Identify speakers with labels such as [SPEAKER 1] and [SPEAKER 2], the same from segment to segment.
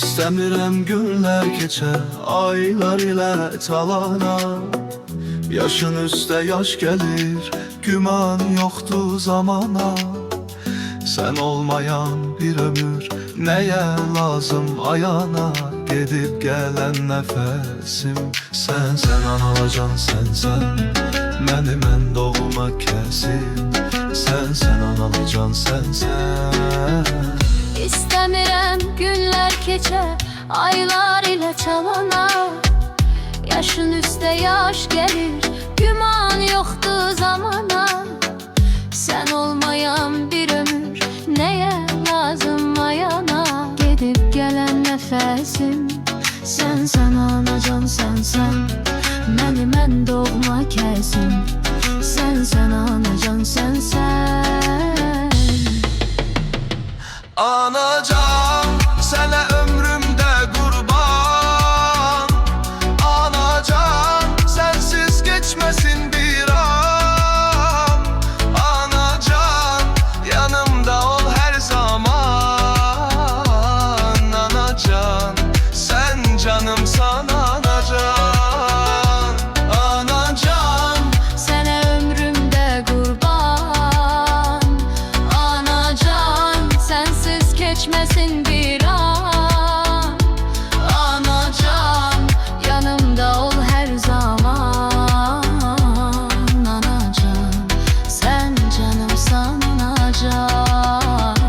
[SPEAKER 1] İstəmirəm günlər keçə, aylar ilə talana. Yaşın üstə yaş gəlir, güman yoxdur zamana. Sən olmayan bir ömür nəyə lazım ayana? Gedib gələn nəfəsim sənsən, anacan sənsən. Məni mən doğma kəsim sənsən, anacan sənsən.
[SPEAKER 2] İstəmirəm günlər keçə, aylar ilə çalana. Yaşın üstə yaş gəlir, güman yoxdur zamana. Sən olmayan bir ömür nəyə lazım ayana? Gedib gələn nəfəsim sənsən, anacan sənsən. Məni mən doğma kəsim sənsən, anacan sənsən.
[SPEAKER 1] Anacan, sənə ömrümdə qurban. Anacan, sənsiz keçməsin bir an. Anacan, yanımda ol hər zaman. Anacan, sən canımsan anacan. Anacan,
[SPEAKER 2] Sənə ömrümdə qurban. Anacan, sənsiz keçməsin bir an. Anacan, yanımda ol hər zaman. Anacan, sən canımsan anacan.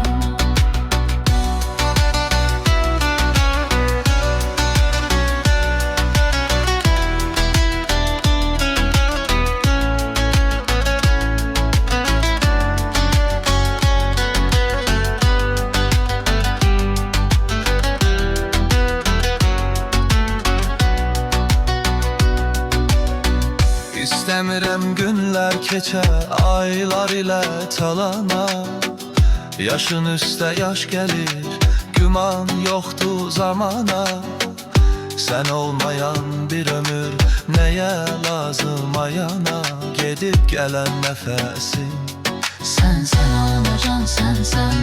[SPEAKER 1] İstəmirəm günlər keçə, aylar ilə talana. Yaşın üstə yaş gəlir, güman yoxdur zamana. Sən olmayan bir ömür nəyə lazım ayana? Gedib gələn nəfəsim
[SPEAKER 2] Sənsən anacan sənsən.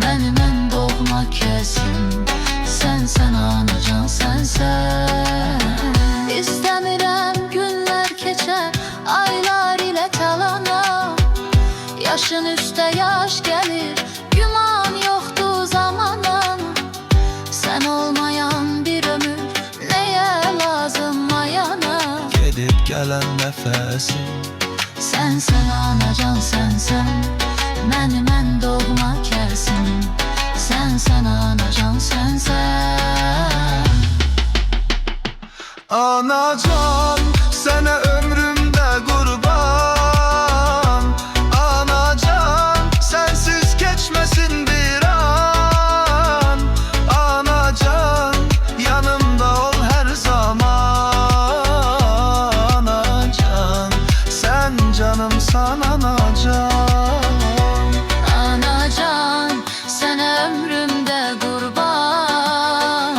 [SPEAKER 2] Məni mən doğma kəsim sənsən, anacan sənsən. İstəmirəm günlər keçə, aylar ilə talana. Yaşın üstə yaş gəlir, güman yoxdur zamana. Sən olmayan bir ömür nəyə lazım ayana?
[SPEAKER 1] gedib gələn nəfəsim
[SPEAKER 2] Sənsən anacan sənsən. Məni mən doğma kəsim sənsən, anacan sənsən.
[SPEAKER 1] Anacan, sənə ömrümdə qurban. Anacan, sənsiz keçməsin bir an. Anacan, yanımda ol hər zaman. Anacan, sən canımsan anacan.
[SPEAKER 2] Anacan, sənə ömrümdə qurban.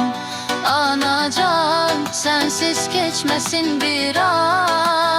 [SPEAKER 2] Anacan, sənsiz keçməsin bir an.